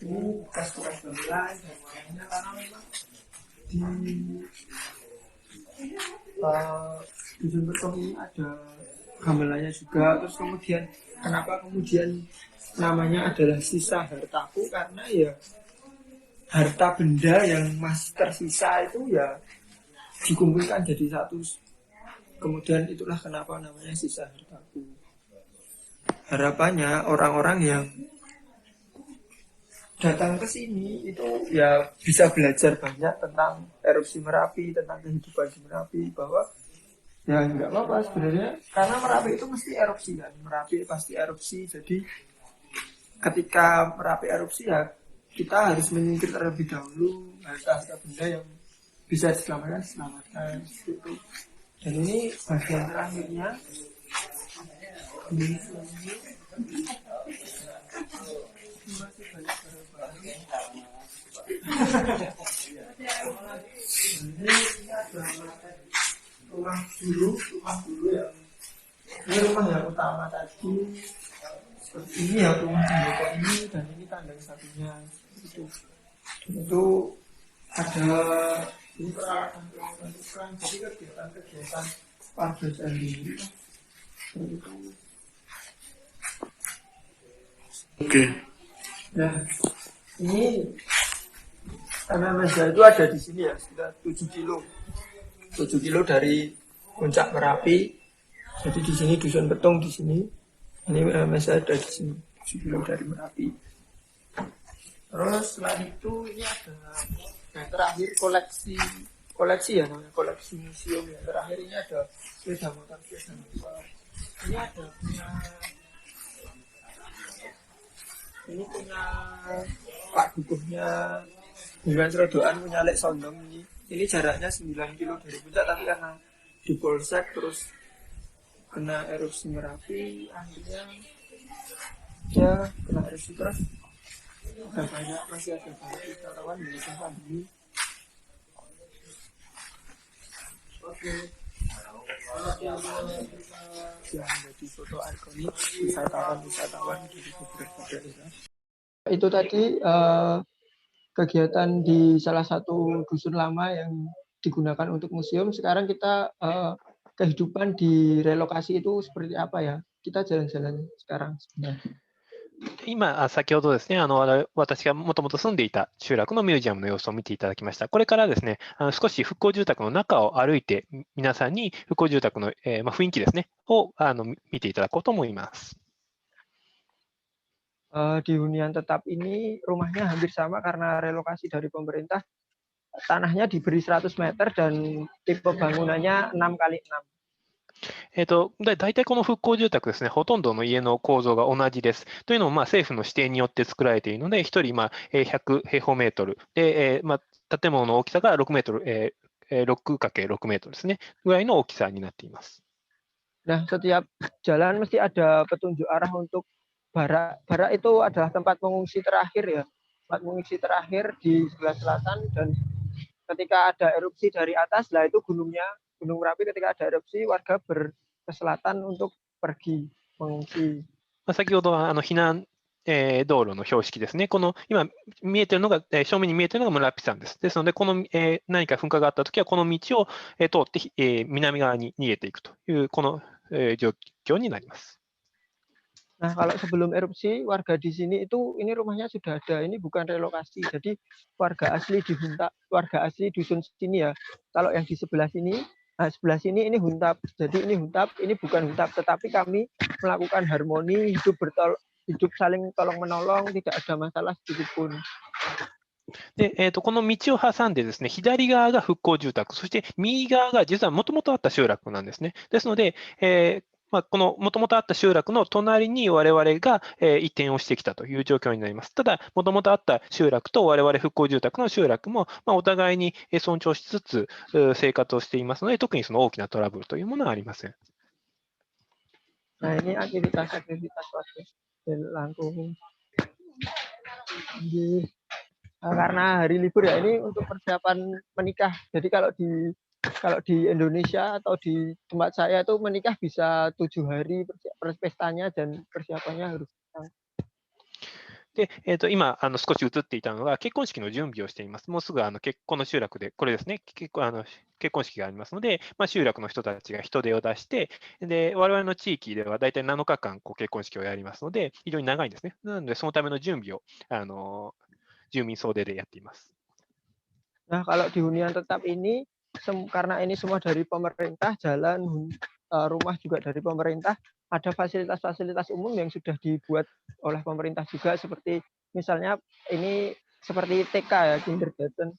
ini bekas-bekas gamelan dan lainnya, karena memang di Dusun Petung ini ada gamelannya juga. Terus kemudian kenapa kemudian namanya adalah sisa hartaku, karena ya harta benda yang masih tersisa itu ya dikumpulkan jadi satu. Kemudian itulah kenapa namanya sisa hartaku. Harapannya orang-orang yang datang ke sini itu ya bisa belajar banyak tentang erupsi Merapi, tentang kehidupan di Merapi, bahwa ya nggak apa-apa sebenarnya, karena Merapi itu mesti erupsi kan, Merapi pasti erupsi. Jadi ketika Merapi erupsi ya kita harus menyingkir terlebih dahulu harta-harta benda yang bisa diselamatkan gitu. Dan ini bagian terakhirnya. Ini masih banyak barang-barang. Ini ada rumah dulu yang ini rumah yang utama tadi. Seperti ini ya rumah Joko ini, dan ini kandang sapinya itu. Dan itu ada ini peralatan tukang, jadi kegiatan warga sendiri. Itu. Oke. Nah, ini tanah meja itu ada di sini ya, sekitar 7 kilo. 7 kilo dari puncak Merapi. Jadi di sini Dusun Petung di sini. Ini meja ada di sini, 7 kilo dari Merapi. Terus selain itu ini ada yang terakhir koleksi ya namanya, koleksi museum yang terakhir ini ada sepeda motor. Ini ada punya Pak Dukuhnya Bungan Serodoan, punya Lek Sondong ini. Ini jaraknya 9 kilo dari puncak, tapi karena di polsek terus kena erupsi Merapi, akhirnya ya kena erupsi terus. Masih ada banyak wisatawan di tempat ini. Oke. Yang menjadi foto ikonik wisatawan dari beberapa daerah. Itu tadi kegiatan di salah satu dusun lama yang digunakan untuk museum. Sekarang kita kehidupan di relokasi itu seperti apa ya? Kita jalan-jalan sekarang sebenarnya. 今、先ほどですね、私がもともと住んでいた集落のミュージアムの様子を見ていただきました。これからですね、少し復興住宅の中を歩いて、皆さんに復興住宅の、雰囲気ですね、を見ていただこうと思います。Di hunian tetap ini rumahnya hampir sama karena relokasi dari pemerintah. Tanahnya diberi 100 meter dan tipe bangunannya 6x6. 大体この復興住宅ですね、ほとんどの家の構造が同じです。というのも、政府の指定によって作られているので、1人100平方メートルで、建物の大きさが6メートル、6×6 メートルですね、ぐらいの大きさになっています。Nah, setiap jalan mesti ada petunjuk arah untuk barak. Barak itu adalah tempat mengungsi terakhir ya. Tempat mengungsi terakhir di sebelah selatan, dan ketika ada erupsi dari atas, lah itu Gunung Merapi, ketika ada erupsi warga ke selatan untuk pergi mengungsi. 先ほどは避難道路の標識ですね。この今見えているのが、正面に見えているのが村ピ山です。ですので、この、何か噴火があったときは、この道を、通って、南側に逃げていくという、この、状況になります。Nah, kalau sebelum erupsi, warga di sini itu, ini rumahnya sudah ada. Ini bukan relokasi. Jadi warga asli di Huntap, warga asli dusun sini ya. Kalau yang di sebelah sini, sebelah sini ini Huntap. Jadi ini Huntap, ini bukan Huntap, tetapi kami melakukan harmoni, hidup saling tolong-menolong, tidak ada masalah sedikit pun. でこの道を挟んでですね、左側が復興住宅、そして右側が実はもともとあった集落なんですね。ですので、このもともとあった集落の隣に我々が、移転をしてきたという状況になります。ただ、もともとあった集落と我々復興住宅の集落も、お互いに尊重しつつ生活をしていますので、特にその大きなトラブルというものはありません。Nah, ini aktivitas warga langkung. Karena hari libur ya, ini untuk persiapan menikah. Jadi kalau di Indonesia atau di tempat saya itu menikah bisa 7 hari pestanya dan persiapannya harus. で今少し映っていたのが結婚式の準備をしています。もうすぐこの集落で、これですね、結婚式がありますので、集落の人たちが人手を出して、で我々の地域では大体7日間結婚式をやりますので、非常に長いんですね。なので、そのための準備を住民総出でやっています。Nah, kalau di hunian tetap ini, karena ini semua dari pemerintah, jalan, rumah juga dari pemerintah, ada fasilitas-fasilitas umum yang sudah dibuat oleh pemerintah juga, seperti misalnya ini seperti TK ya, kindergarten.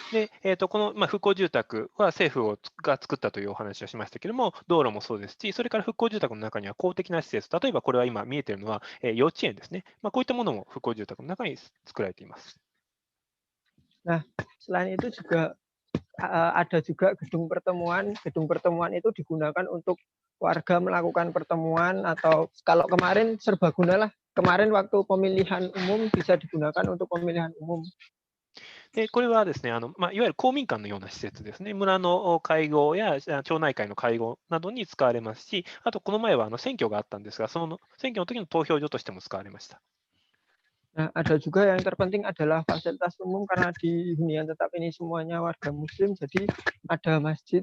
でこの、復興住宅は政府が作ったというお話をしましたけれども、道路もそうですし、それから復興住宅の中には公的な施設、例えばこれは今見えているのは、幼稚園ですね。こういったものも復興住宅の中に作られています。Nah, selain itu juga ada juga gedung pertemuan. Gedung pertemuan itu digunakan untuk warga melakukan pertemuan, atau kalau kemarin serbaguna lah. Kemarin waktu pemilihan umum bisa digunakan untuk pemilihan umum. でこれはですね、いわゆる公民館のような施設ですね。村の会合や町内会の会合などに使われますし、あとこの前は選挙があったんですが、その選挙の時の投票所としても使われました。Nah, ada juga yang terpenting adalah fasilitas umum, karena di hunian tetap ini semuanya warga Muslim, jadi ada masjid.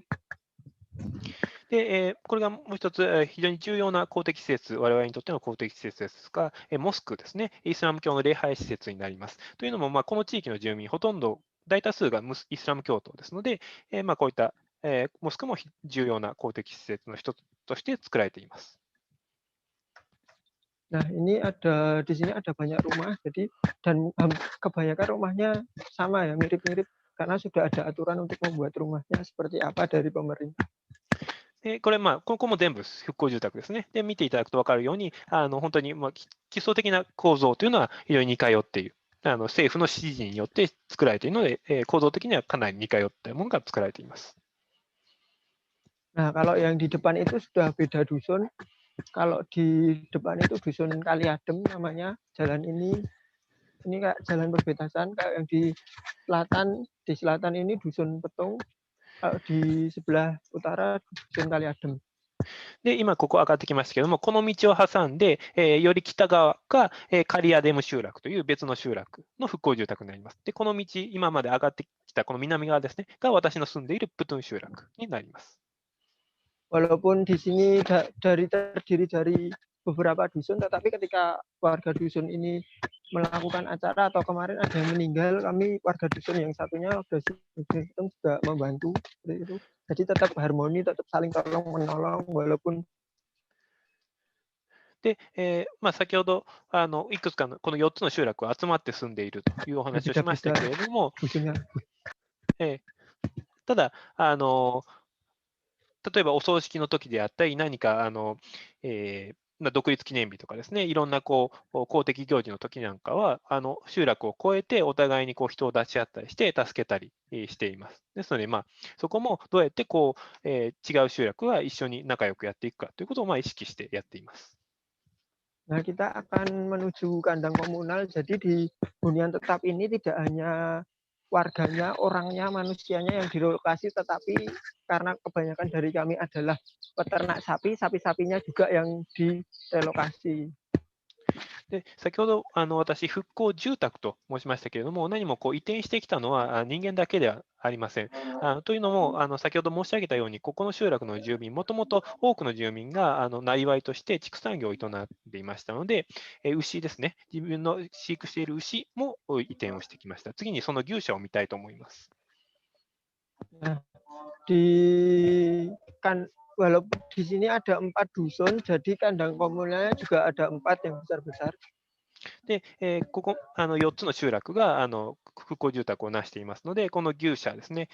でこれがもう一つ、非常に重要な公的施設、我々にとっての公的施設ですが、モスクですね、イスラム教の礼拝施設になります。というのも、この地域の住民、ほとんど大多数がイスラム教徒ですので、こういった、モスクも重要な公的施設の一つとして作られています。Nah, ini di sini ada banyak rumah, jadi dan kebanyakan rumahnya sama ya, mirip-mirip, karena sudah ada aturan untuk membuat rumahnya seperti apa dari pemerintah. これ、ここも全部復興住宅ですね。で、見ていただくと分かるように、本当に基礎的な構造というのは非常に似通っている。政府の指示によって作られているので、構造的にはかなり似通ったものが作られています。Nah, kalau yang di depan itu sudah beda dusun. Kalau di depan itu dusun Kaliadem namanya, jalan ini kayak jalan perbatasan. Kayak yang di selatan ini dusun Petung, di sebelah utara dusun Kaliadem. で今ここ上がってきましたけども、この道を挟んで、より北側がカリアデム集落という別の集落の復興住宅になります。で、この道、今まで上がってきたこの南側ですね、が私の住んでいるプトゥン集落になります。Walaupun di sini terdiri dari beberapa dusun, tetapi ketika warga dusun ini melakukan acara atau kemarin ada yang meninggal, kami warga dusun yang satunya juga membantu seperti itu. Jadi tetap harmoni, tetap saling tolong menolong, walaupun で、先ほどいくつかのこの4つの集落が集まって住んでいるというお話をしましたけれども、ただ例えばお葬式の時であったり、何か独立記念日とかですね、いろんな公的行事の時なんかは、集落を越えてお互いに人を出し合ったりして助けたりしています。ですので、そこもどうやって違う集落は一緒に仲良くやっていくかということを意識してやっています。Nah, kita akan menuju kandang komunal. Jadi di hunian tetap ini tidak hanya warganya, orangnya, manusianya yang direlokasi, tetapi karena kebanyakan dari kami adalah peternak sapi, sapi-sapinya juga yang direlokasi. で先ほど私、復興住宅と申しましたけれども、何も移転してきたのは人間だけではありません。というのも先ほど申し上げたように、ここの集落の住民、もともと多くの住民がなりわいとして畜産業を営んでいましたので、牛ですね、自分の飼育している牛も移転をしてきました。次にその牛舎を見たいと思います。Walaupun di sini ada 4 dusun, jadi kandang komunalnya juga ada 4 yang besar-besar. で、ここ4つの集落が復興住宅を成していますので、この牛舎ですね、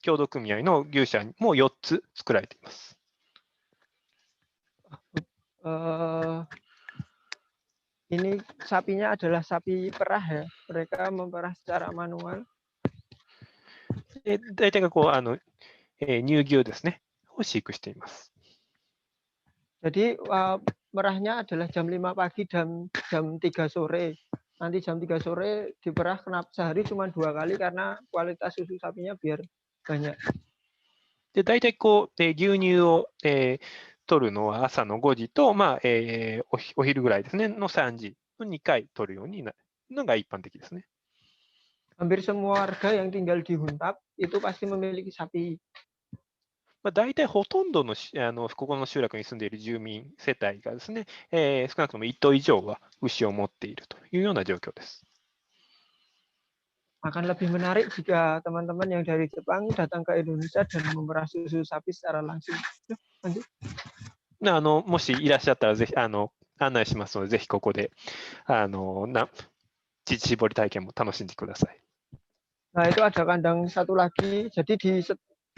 協同組合の牛舎も4つ作られています。Ini sapinya adalah sapi perah ya, mereka memperah secara manual. 大体が乳牛ですね、を飼育しています。Jadi merahnya adalah jam 5 pagi dan jam 3 sore. Nanti jam 3 sore diperah kenapa sehari cuma 2 kali karena kualitas susu sapinya biar banyak. で大体牛乳を、取るのは朝の5時と、お昼ぐらいですね、の3時の2回取るようになるのが一般的ですね。Hampir semua warga yang tinggal di Huntap itu pasti memiliki sapi. 大体ほとんどのここの集落に住んでいる住民世帯がですね、少なくとも1頭以上は牛を持っているというような状況です。Akan lebih menarik jika teman-teman yang dari Jepang datang ke Indonesia dan memerah susu sapi secara langsung. もしいらっしゃったらぜひ案内しますので、ぜひここで乳搾り体験も楽しんでください。Nah, itu ada kandang satu lagi.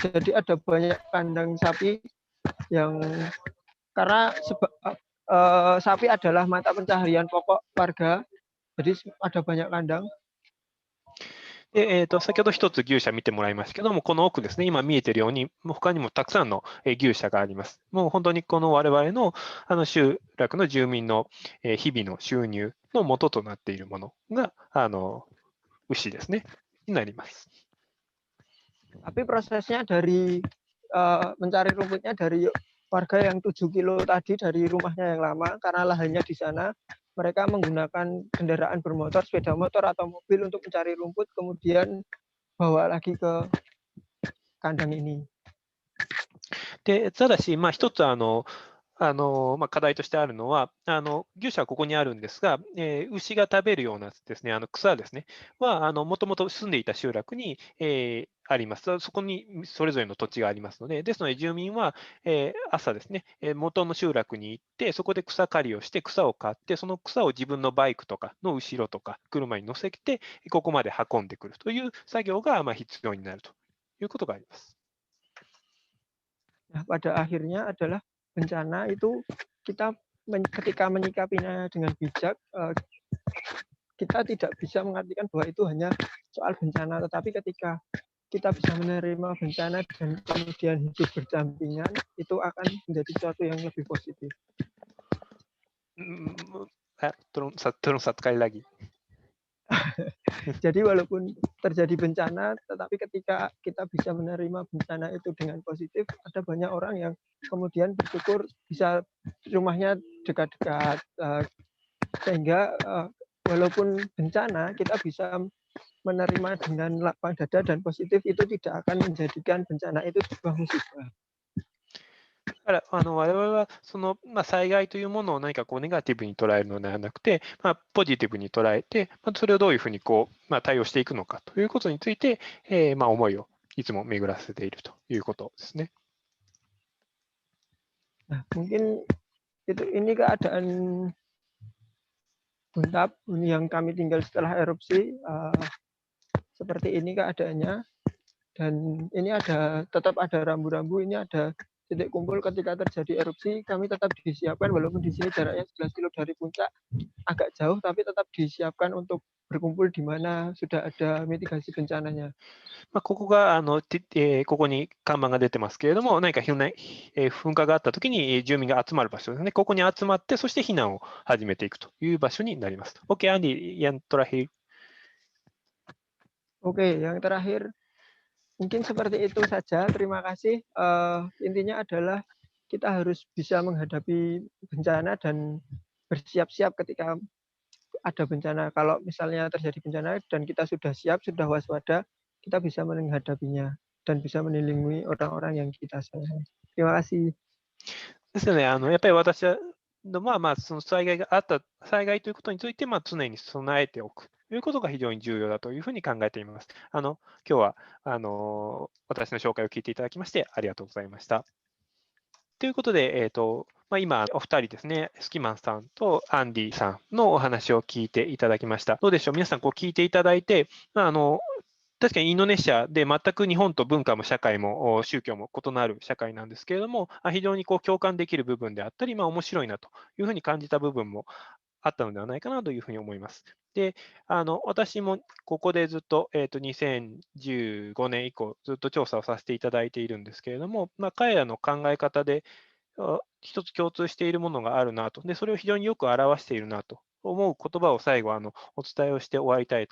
Jadi ada banyak kandang sapi yang karena sapi adalah mata pencaharian pokok warga. Jadi ada banyak kandang. で先ほど一つ牛舎見てもらいましたけども、この奥ですね、今見えているように、他にもたくさんの牛舎があります。もう本当にこの我々の集落の住民の日々の収入の元となっているものが牛ですね、になります。Tapi prosesnya dari mencari rumputnya dari warga yang 7 kilo tadi dari rumahnya yang lama, karena lahannya di sana. Mereka menggunakan kendaraan bermotor, sepeda motor atau mobil untuk mencari rumput, kemudian bawa lagi ke kandang ini. でただし、一つ課題としてあるのは、牛舎はここにあるんですが、牛が食べるようなですね、草ですね、はもともと住んでいた集落に、あります。そこにそれぞれの土地がありますので、ですので住民は、朝ですね、元の集落に行って、そこで草刈りをして草を刈って、その草を自分のバイクとかの後ろとか車に乗せて、ここまで運んでくるという作業が必要になるということがあります。Pada akhirnya adalah bencana itu kita ketika menyikapinya dengan bijak, kita tidak bisa mengartikan bahwa itu hanya soal bencana, tetapi ketika kita bisa menerima bencana dan kemudian hidup berdampingan, itu akan menjadi sesuatu yang lebih positif. Turun satu kali lagi. Jadi walaupun terjadi bencana, tetapi ketika kita bisa menerima bencana itu dengan positif, ada banyak orang yang kemudian bersyukur bisa rumahnya dekat-dekat, sehingga walaupun bencana kita bisa menerima dengan lapang dada dan positif, itu tidak akan menjadikan bencana itu sebuah musibah. だから我々は災害というものを何かネガティブに捉えるのではなくて、ポジティブに捉えて、それをどういうふうに対応していくのかということについて、思いをいつも巡らせているということですね。Nah, mungkin ini keadaan Buntap yang kami tinggal setelah erupsi, seperti ini keadaannya. Dan ini tetap ada rambu-rambu, ini ada titik kumpul ketika terjadi erupsi, kami tetap disiapkan, walaupun di sini jaraknya 11 kilo dari puncak, agak jauh, tapi tetap disiapkan untuk berkumpul di mana sudah ada mitigasi bencananya. ここがここに看板が出てますけれども、何か噴火があったときに住民が集まる場所ですね。ここに集まって、そして避難を始めていくという場所になります。Oke, Andi, yang terakhir. Oke, yang terakhir mungkin seperti itu saja. Terima kasih. Intinya adalah kita harus bisa menghadapi bencana dan bersiap-siap ketika ada bencana. Kalau misalnya terjadi bencana dan kita sudah siap, sudah waspada, kita bisa menghadapinya dan bisa melindungi orang-orang yang kita sayang. Terima kasih. ですよね、やっぱり私は、その災害ということについて、常に備えておくということが非常に重要だというふうに考えています。今日は私の紹介を聞いていただきまして、ありがとうございました。ということで、今、お二人ですね、スキマンさんとアンディさんのお話を聞いていただきました。どうでしょう、皆さん聞いていただいて、確かにインドネシアで全く日本と文化も社会も宗教も異なる社会なんですけれども、非常に共感できる部分であったり、面白いなというふうに感じた部分もあったのではないかなというふうに思います。で、私もここでずっと、2015年以降、ずっと調査をさせていただいているんですけれども、彼らの考え方で一つ共通しているものがあるなと、でそれを非常によく表しているなと思う言葉を最後お伝えをして終わりたい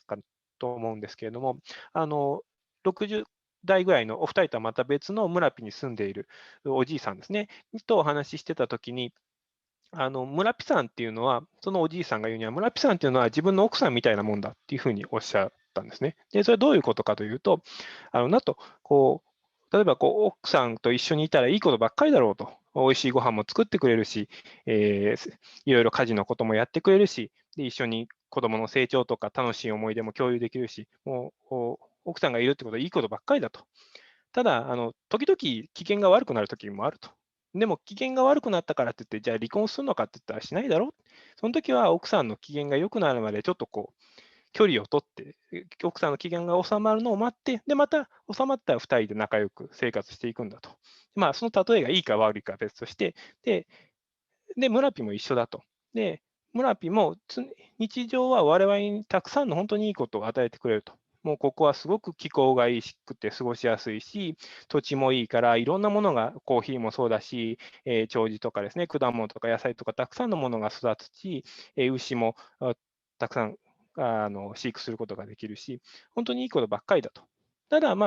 と思うんですけれども、60代ぐらいのお二人とはまた別の村ピに住んでいるおじいさんですね、とお話ししてたときに、村ピさんっていうのは、そのおじいさんが言うには、村ピさんっていうのは自分の奥さんみたいなもんだっていうふうにおっしゃったんですね。で、それはどういうことかというと、例えば奥さんと一緒にいたらいいことばっかりだろうと、美味しいご飯も作ってくれるし、いろいろ家事のこともやってくれるし、で一緒に子供の成長とか楽しい思い出も共有できるし、もう奥さんがいるってことはいいことばっかりだと。ただ、時々機嫌が悪くなる時もあると。でも機嫌が悪くなったからって言って、じゃあ離婚するのかって言ったらしないだろ。その時は奥さんの機嫌が良くなるまでちょっと距離を取って、奥さんの機嫌が収まるのを待って、で、また収まったら2人で仲良く生活していくんだと。その例えがいいか悪いかは別として、で、村ピも一緒だと。で、村ピも日常は我々にたくさんの本当にいいことを与えてくれると。もうここはすごく気候がいいくて過ごしやすいし、土地もいいから、いろんなものが、コーヒーもそうだし、長寿とかですね、果物とか野菜とかたくさんのものが育つし、牛もたくさん飼育することができるし、本当にいいことばっかりだと。ただ、時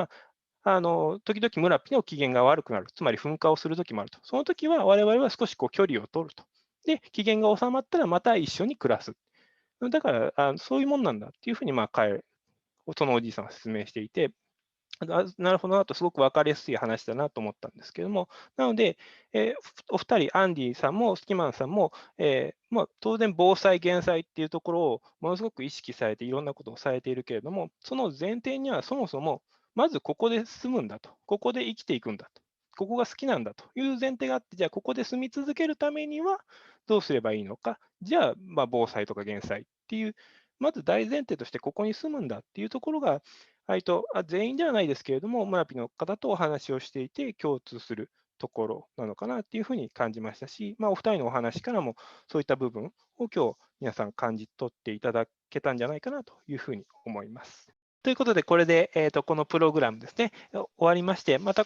々村ピの機嫌が悪くなる、つまり噴火をするときもあると。その時は我々は少し距離を取ると。で、機嫌が収まったらまた一緒に暮らす。だからそういうもんなんだっていうふうにそのおじいさんは説明していて、なるほどなと、すごく分かりやすい話だなと思ったんですけども、なので、お二人、アンディさんもスキマンさんも、当然、防災・減災っていうところをものすごく意識されて、いろんなことをされているけれども、その前提にはそもそも、まずここで住むんだと、ここで生きていくんだと、ここが好きなんだという前提があって、じゃあ、ここで住み続けるためにはどうすればいいのか、じゃあ、防災とか減災っていう、まず大前提としてここに住むんだっていうところが、全員ではないですけれども、村ピの方とお話をしていて共通するところなのかなっていうふうに感じましたし、お二人のお話からもそういった部分を今日皆さん感じ取っていただけたんじゃないかなというふうに思います。ということで、これで、このプログラムですね、終わりまして、また、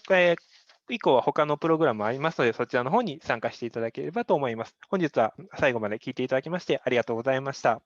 以降は他のプログラムもありますので、そちらの方に参加していただければと思います。本日は最後まで聞いていただきましてありがとうございました。